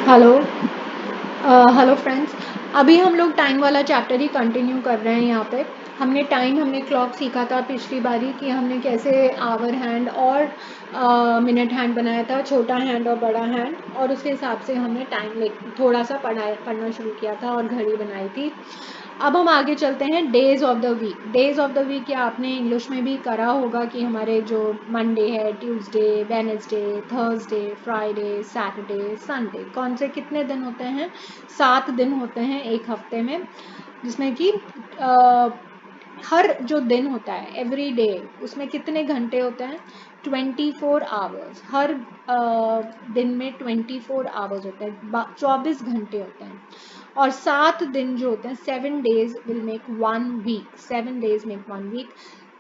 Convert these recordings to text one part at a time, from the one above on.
Hello. Hello friends. अभी हम लोग टाइम वाला चैप्टर ही कंटिन्यू कर रहे हैं। यहाँ पे हमने क्लॉक सीखा था पिछली बारी कि हमने कैसे आवर हैंड और मिनट हैंड बनाया था, छोटा हैंड और बड़ा हैंड, और उसके हिसाब से हमने टाइम थोड़ा सा पढ़ना शुरू किया था और घड़ी बनाई थी। अब हम आगे चलते हैं days of the week. Days of the week या आपने इंग्लिश में भी करा होगा कि हमारे जो मंडे है, Tuesday, Wednesday, Thursday, Friday, Saturday, Sunday, कौन से कितने दिन होते हैं? 7 दिन होते हैं एक हफ्ते में, जिसमें कि हर जो दिन होता है एवरी डे, उसमें कितने घंटे होते हैं? 24 आवर्स। हर दिन में 24 आवर्स होते हैं, 24 घंटे होते हैं। और 7 दिन जो होते हैं, 7 days will make 1 week. 7 days make 1 week.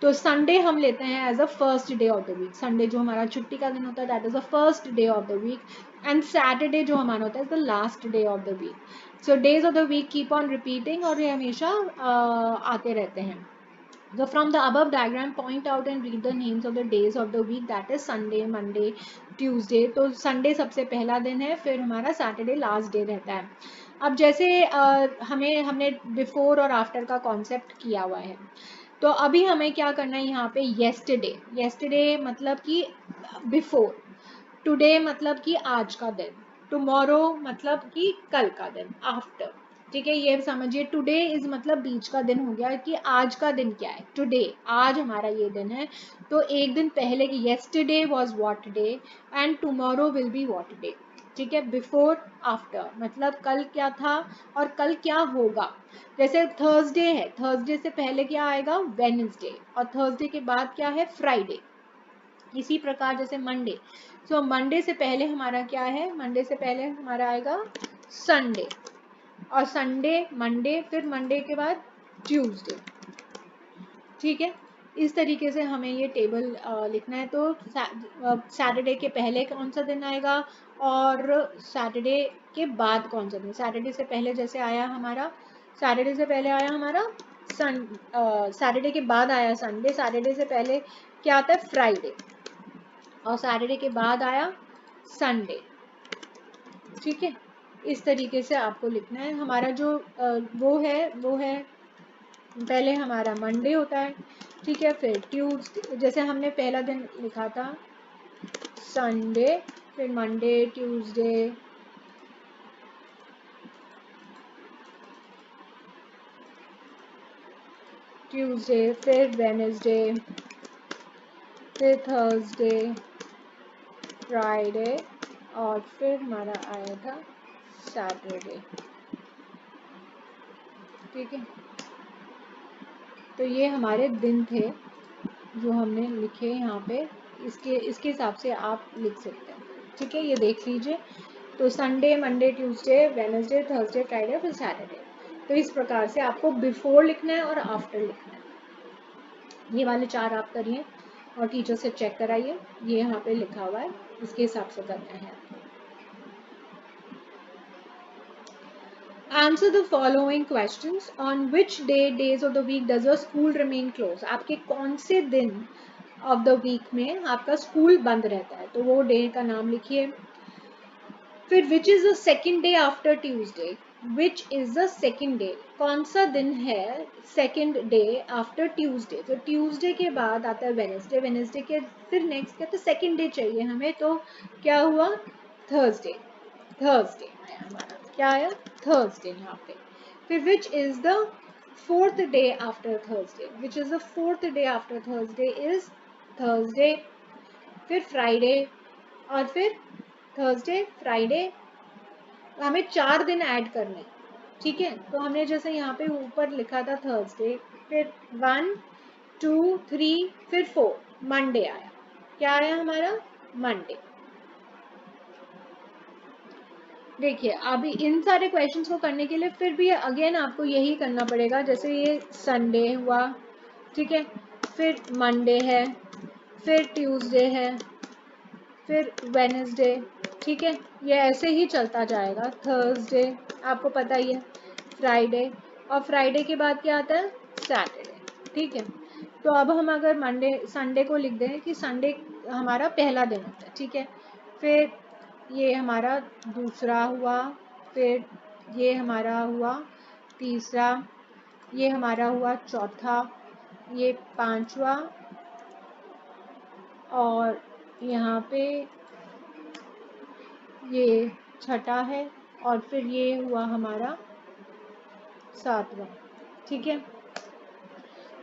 तो संडे हम लेते हैं as a first day of the week. Sunday जो हमारा छुट्टी का दिन होता है, that is the first day of the week. And Saturday जो हमारा होता है, is the last day of the week. So days of the week keep on repeating, और ये हमेशा आते रहते हैं। So from the above diagram, point out and read the names of the days of the week, that is Sunday, Monday, Tuesday. तो Sunday सबसे पहला दिन है, फिर हमारा Saturday लास्ट डे रहता है। अब जैसे हमने बिफोर और आफ्टर का कॉन्सेप्ट किया हुआ है, तो अभी हमें क्या करना है यहाँ पे? येस्टरडे। येस्टरडे मतलब कि बिफोर, टुडे मतलब कि आज का दिन, टुमारो मतलब कि कल का दिन, आफ्टर। ठीक है, ये समझिए। टुडे इज मतलब बीच का दिन हो गया कि आज का दिन क्या है, टुडे, आज हमारा ये दिन है। तो एक दिन पहले की yesterday was what day, and tomorrow will be what day. ठीक है, बिफोर आफ्टर मतलब कल क्या था और कल क्या होगा। जैसे थर्सडे है, थर्सडे से पहले क्या आएगा? वेडनेसडे, और थर्सडे के बाद क्या है? फ्राइडे। इसी प्रकार जैसे मंडे, सो मंडे से पहले हमारा क्या है? मंडे से पहले हमारा आएगा संडे, और संडे मंडे, फिर मंडे के बाद ट्यूसडे। ठीक है, इस तरीके से हमें ये टेबल लिखना है। तो सैटरडे के पहले कौन सा दिन आएगा और सैटरडे के बाद कौन सा दिन? सैटरडे से पहले जैसे आया हमारा, सैटरडे से पहले आया हमारा सैटरडे के बाद आया संडे, सैटरडे से पहले क्या आता है? फ्राइडे, और सैटरडे के बाद आया संडे। ठीक है, इस तरीके से आपको लिखना है। हमारा जो वो है पहले हमारा मंडे होता है। ठीक है, फिर ट्यूसडे, जैसे हमने पहला दिन लिखा था संडे, फिर मंडे, ट्यूसडे, फिर वेडनेसडे, फिर थर्सडे, फ्राइडे, और फिर हमारा आया था सैटरडे। ठीक है, तो ये हमारे दिन थे जो हमने लिखे यहाँ पे। इसके हिसाब से आप लिख सकते हैं। ठीक है, ये देख लीजिए। तो Sunday, Monday, Tuesday, Wednesday, Thursday, Friday, फिर सैटरडे। तो इस प्रकार से आपको बिफोर लिखना है और आफ्टर लिखना है। ये वाले 4 आप करिए और टीचर से चेक कराइए, ये यहाँ पे लिखा हुआ है, इसके हिसाब से करना है। Answer the following questions. On which days of the week does your school remain closed? आपके कौन से दिन ऑफ द वीक में आपका स्कूल बंद रहता है? तो वो डे का नाम लिखिए। फिर which is the second day after Tuesday? Which is the second day, कौन सा दिन है सेकेंड डे आफ्टर ट्यूसडे? तो ट्यूसडे के बाद आता है वेडनेसडे, वेडनेसडे के फिर नेक्स्ट क्या? तो सेकेंड डे चाहिए हमें, तो क्या हुआ? थर्सडे। थर्सडे आया हमारा, क्या आया? थर्सडे यहाँ पे। फिर which is the fourth day after Thursday? Which is the fourth day after Thursday? Is Thursday, फिर फ्राइडे, और फिर थर्सडे, फ्राइडे। हमें 4 दिन ऐड करने। ठीक है, तो हमने जैसे यहाँ पे ऊपर लिखा था थर्सडे, फिर 1 2 3, फिर 4, मंडे आया। क्या आया हमारा? मंडे। देखिए, अभी इन सारे क्वेश्चंस को करने के लिए फिर भी अगेन आपको यही करना पड़ेगा। जैसे ये संडे हुआ, ठीक है, फिर मंडे है, फिर ट्यूसडे है, फिर वेडनेसडे। ठीक है, ये ऐसे ही चलता जाएगा। थर्सडे आपको पता ही है, फ्राइडे, और फ्राइडे के बाद क्या आता है? सैटरडे। ठीक है, तो अब हम अगर मंडे संडे को लिख दें कि संडे हमारा पहला दिन होता है। ठीक है, फिर ये हमारा दूसरा हुआ, फिर ये हमारा हुआ तीसरा, ये हमारा हुआ चौथा, ये पांचवा, और यहाँ पे ये छठा है, और फिर ये हुआ हमारा सातवां। ठीक है,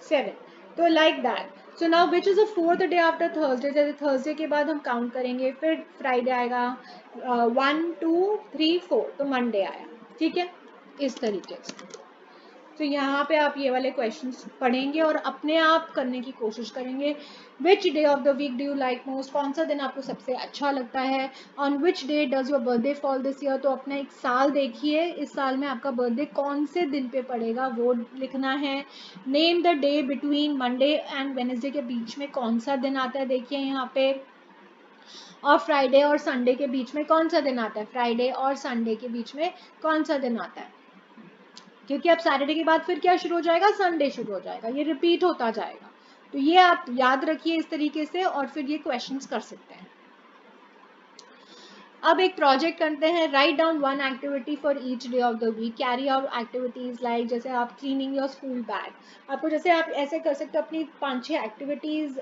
7। तो like that. So now which is the fourth day after Thursday, जैसे थर्सडे के बाद हम काउंट करेंगे, फिर फ्राइडे आएगा, 1 2 3 4, तो मंडे आया। ठीक है, इस तरीके से। तो यहाँ पे आप ये वाले क्वेश्चंस पढ़ेंगे और अपने आप करने की कोशिश करेंगे। Which day of the week do you like most, कौन सा दिन आपको सबसे अच्छा लगता है। On which day does your birthday fall this year, तो अपना एक साल देखिए, इस साल में आपका बर्थडे कौन से दिन पे पड़ेगा वो लिखना है। Name the day between Monday and Wednesday, के बीच में कौन सा दिन आता है, देखिए यहाँ पे। और फ्राइडे और संडे के बीच में कौन सा दिन आता है, फ्राइडे और संडे के बीच में कौन सा दिन आता है, क्योंकि अब सैटरडे के बाद फिर क्या शुरू हो जाएगा, संडे शुरू हो जाएगा, ये रिपीट होता जाएगा। तो ये आप याद रखिए इस तरीके से, और फिर ये क्वेश्चंस कर सकते हैं। अब एक प्रोजेक्ट करते हैं, write down one activity for each day of the week, carry out activities like, जैसे आप क्लीनिंग योर स्कूल बैग, आपको जैसे आप ऐसे कर सकते हो, अपनी 5-6 एक्टिविटीज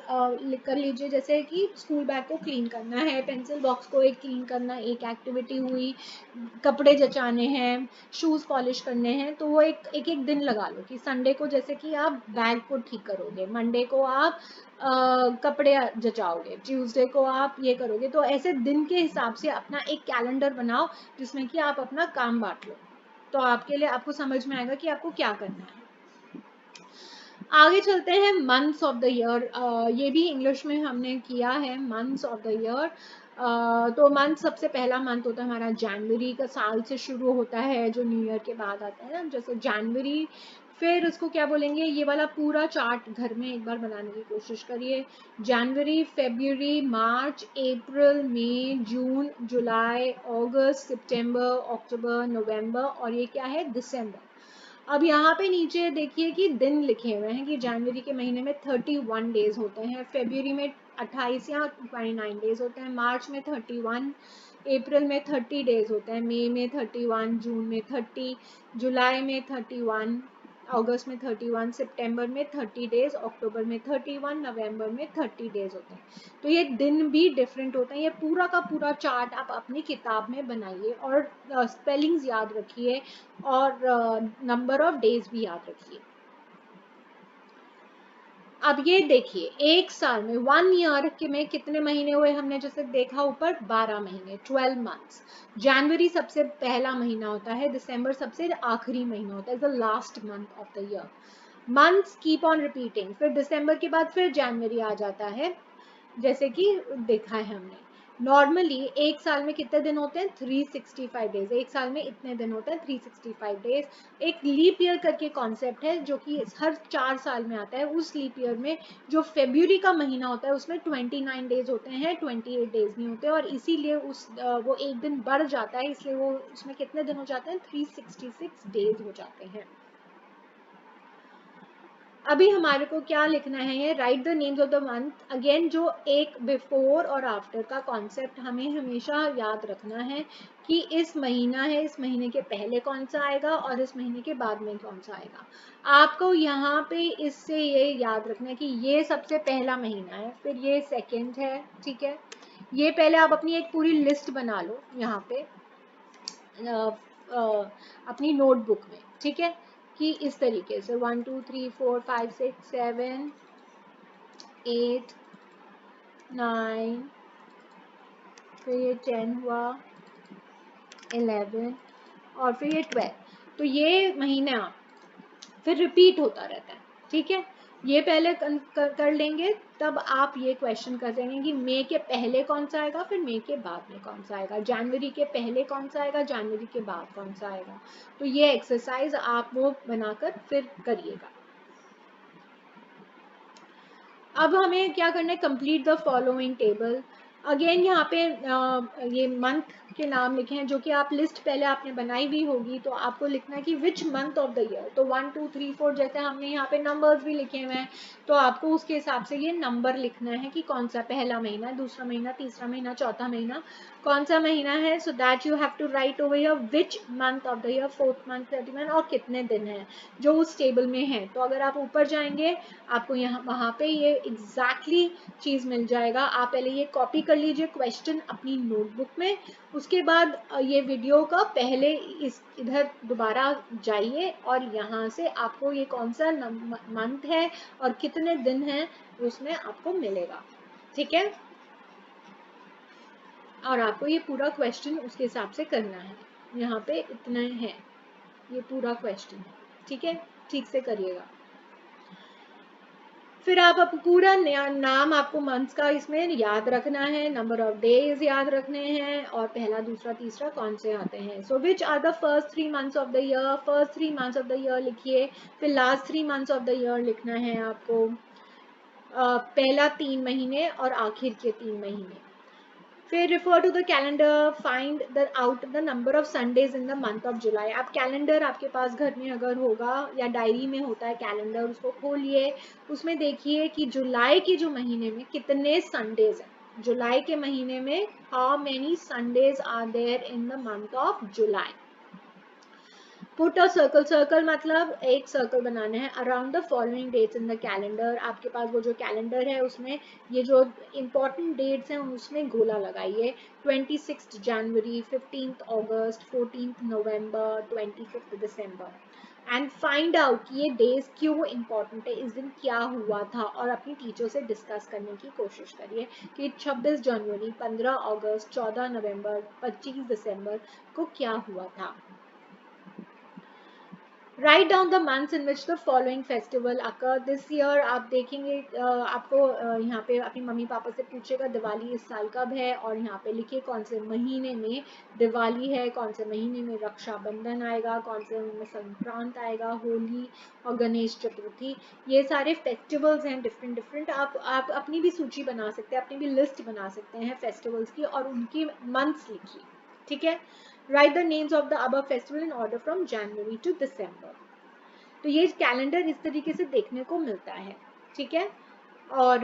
कर लीजिए, जैसे कि स्कूल बैग को क्लीन करना है, पेंसिल बॉक्स को एक क्लीन करना एक एक्टिविटी हुई, कपड़े जचाने हैं, शूज पॉलिश करने हैं, तो वो एक एक दिन लगा लो, कि संडे को जैसे कि आप बैग को ठीक करोगे, मंडे को आप कपड़े जचाओगे, ट्यूसडे को आप ये करोगे। तो ऐसे दिन के हिसाब से अपना एक कैलेंडर बनाओ, जिसमें कि आप अपना काम बांट लो, तो आपके लिए आपको समझ में आएगा कि आपको क्या करना है। आगे चलते हैं मंथ्स ऑफ द ईयर, ये भी इंग्लिश में हमने किया है, मंथ्स ऑफ द ईयर। तो मंथ, सबसे पहला मंथ होता है हमारा जनवरी, का साल से शुरू होता है, जो न्यू ईयर के बाद आता है ना, जैसे जनवरी। फिर उसको क्या बोलेंगे, ये वाला पूरा चार्ट घर में एक बार बनाने की कोशिश करिए। जनवरी, फेब्रुअरी, मार्च, अप्रैल, मई, जून, जुलाई, अगस्त, सितंबर, अक्टूबर, नवंबर, और ये क्या है, दिसंबर। अब यहाँ पे नीचे देखिए कि दिन लिखे हुए हैं, कि जनवरी के महीने में 31 डेज होते हैं, फेब्रुअरी में 28 या 29 डेज होते हैं, मार्च में 31, अप्रैल में 30 डेज होते हैं, मई में 31, जून में 30, जुलाई में 31, अगस्त में 31, सितंबर में 30 डेज, अक्टूबर में 31, नवंबर में 30 डेज होते हैं। तो ये दिन भी डिफरेंट होते हैं। ये पूरा का पूरा चार्ट आप अपनी किताब में बनाइए, और स्पेलिंग्स याद रखिए, और नंबर ऑफ डेज भी याद रखिए। अब ये देखिए, एक साल में 1 ईयर के में कितने महीने हुए, हमने जैसे देखा ऊपर 12 महीने, 12 मंथ्स। जनवरी सबसे पहला महीना होता है, दिसंबर सबसे आखिरी महीना होता है, the last month of the year. Months keep on repeating, फिर दिसंबर के बाद फिर जनवरी आ जाता है, जैसे कि देखा है हमने। नॉर्मली एक साल में कितने दिन होते हैं, 365 डेज, एक साल में इतने दिन होते हैं, 365 डेज। एक लीप ईयर करके कॉन्सेप्ट है, जो कि हर 4 साल में आता है। उस लीप ईयर में जो फेब्रुअरी का महीना होता है, उसमें 29 डेज होते हैं, 28 डेज नहीं होते, और इसीलिए वो एक दिन बढ़ जाता है, इसलिए वो उसमें कितने दिन हो जाते हैं, 366 डेज हो जाते हैं। अभी हमारे को क्या लिखना है, ये right the names of the month. Again, जो एक बिफोर और आफ्टर का कॉन्सेप्ट हमें हमेशा याद रखना है, कि इस महीना है, इस महीने के पहले कौन सा आएगा और इस महीने के बाद में कौन सा आएगा। आपको यहाँ पे इससे ये याद रखना है कि ये सबसे पहला महीना है, फिर ये सेकेंड है, ठीक है। ये पहले आप अपनी एक पूरी लिस्ट बना लो यहाँ पे अपनी नोटबुक में, ठीक है, कि इस तरीके से 1 2 3 4 5 6 7 8 9, फिर ये 10 हुआ, 11, और फिर ये 12। तो ये महीना फिर रिपीट होता रहता है, ठीक है। ये पहले कर लेंगे, तब आप ये क्वेश्चन कर देंगे कि मई के पहले कौन सा आएगा, फिर मई के बाद में कौन सा आएगा, जनवरी के पहले कौन सा आएगा, जनवरी के बाद कौन सा आएगा। तो ये एक्सरसाइज आप वो बनाकर फिर करिएगा। अब हमें क्या करना है, complete the following table. Again यहाँ पे ये मंथ के नाम लिखे हैं जो कि आप लिस्ट पहले आपने बनाई भी होगी, तो आपको लिखना है कि विच मंथ ऑफ द ईयर। तो 1 2 3 4 जैसे हमने यहाँ पे नंबर्स भी लिखे हुए हैं, तो आपको उसके हिसाब से ये नंबर लिखना है कि कौन सा पहला महीना, दूसरा महीना, तीसरा महीना, चौथा महीना, कौन सा महीना है। So that you have to write over here which month of the year, 4th month, 30th month, और कितने दिन हैं जो उस टेबल में है। तो अगर आप ऊपर जाएंगे आपको यहाँ वहाँ पे ये एग्जैक्टली चीज मिल जाएगा। आप पहले ये कॉपी कर लीजिए क्वेश्चन अपनी नोटबुक में, उसके बाद ये वीडियो का पहले इस इधर दोबारा जाइए और यहाँ से आपको ये कौन सा मंथ है और कितने दिन हैं उसमें आपको मिलेगा, ठीक है। और आपको ये पूरा क्वेश्चन उसके हिसाब से करना है। यहाँ पे इतना है ये पूरा क्वेश्चन, ठीक है, ठीक से करिएगा। फिर आप पूरा नाम आपको मंथ्स का इसमें याद रखना है, नंबर ऑफ डेज याद रखने हैं, और पहला, दूसरा, तीसरा कौन से आते हैं। So which are the first 3 months of the year, first 3 months of the year लिखिए। फिर last 3 months of the year लिखना है आपको, पहला 3 महीने और आखिर के 3 महीने। फिर refer to the calendar, find the out the number of Sundays in the month of July। आप कैलेंडर आपके पास घर में अगर होगा या डायरी में होता है कैलेंडर, उसको खोलिए, उसमें देखिए कि जुलाई के जो महीने में कितने संडेज हैं। जुलाई के महीने में how many Sundays are there in the month of July। Put a circle, circle मतलब एक सर्कल बनाना है around the following dates in the calendar. आपके पास वो जो कैलेंडर है उसमें ये जो इंपॉर्टेंट डेट्स हैं उसमें गोला लगाइए। 26 जनवरी, 15 अगस्त, 14 नवंबर, 25 दिसंबर। एंड फाइंड आउट ये डेज क्यों इंपॉर्टेंट है, इस दिन क्या हुआ था, और अपनी टीचर से डिस्कस करने की कोशिश करिए कि 26 जनवरी, 15 अगस्त, 14 नवंबर, 25 दिसंबर को क्या हुआ था। Write down the months in which the following festival occur this year. आप देखेंगे आपको यहाँ पे अपनी मम्मी पापा से पूछेगा दिवाली इस साल कब है, और यहाँ पे लिखिए कौन से महीने में दिवाली है, कौन से महीने में रक्षाबंधन आएगा, कौन से महीने में संक्रांत आएगा, होली और गणेश चतुर्थी। ये सारे फेस्टिवल्स हैं डिफरेंट डिफरेंट। आप अपनी भी सूची बना सकते हैं, अपनी भी लिस्ट बना सकते हैं फेस्टिवल्स की, और उनकी मंथ्स लिखिए, ठीक है। Write the names of the above festival in order from January to December। तो ये कैलेंडर इस तरीके से देखने को मिलता है, ठीक है। और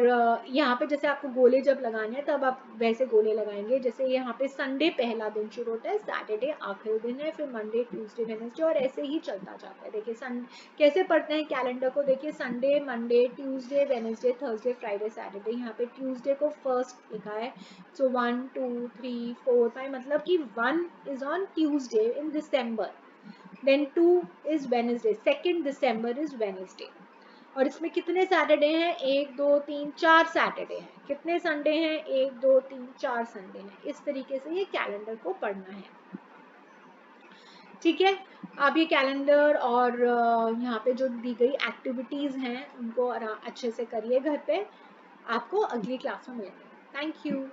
यहाँ पे जैसे आपको गोले जब लगाने हैं तब आप वैसे गोले लगाएंगे। जैसे यहाँ पे संडे पहला दिन शुरू होता है, सैटरडे आखिरी दिन है, फिर मंडे, ट्यूसडे, वेडनेसडे, और ऐसे ही चलता जाता है। देखिए कैसे पढ़ते हैं कैलेंडर को, देखिए Sunday, Monday, Tuesday, Wednesday, Thursday, Friday, Saturday. यहाँ पे ट्यूसडे को फर्स्ट लिखा है। सो 1 2 3 4 5 मतलब कि 1 is on Tuesday in December, then 2 is Wednesday, 2 December is Wednesday. और इसमें कितने सैटरडे हैं, 1 2 3 4 सैटरडे हैं। कितने संडे हैं, 1 2 3 4 संडे हैं। इस तरीके से ये कैलेंडर को पढ़ना है, ठीक है। आप ये कैलेंडर और यहाँ पे जो दी गई एक्टिविटीज हैं उनको अच्छे से करिए घर पे। आपको अगली क्लास में मिलेंगे। Thank you.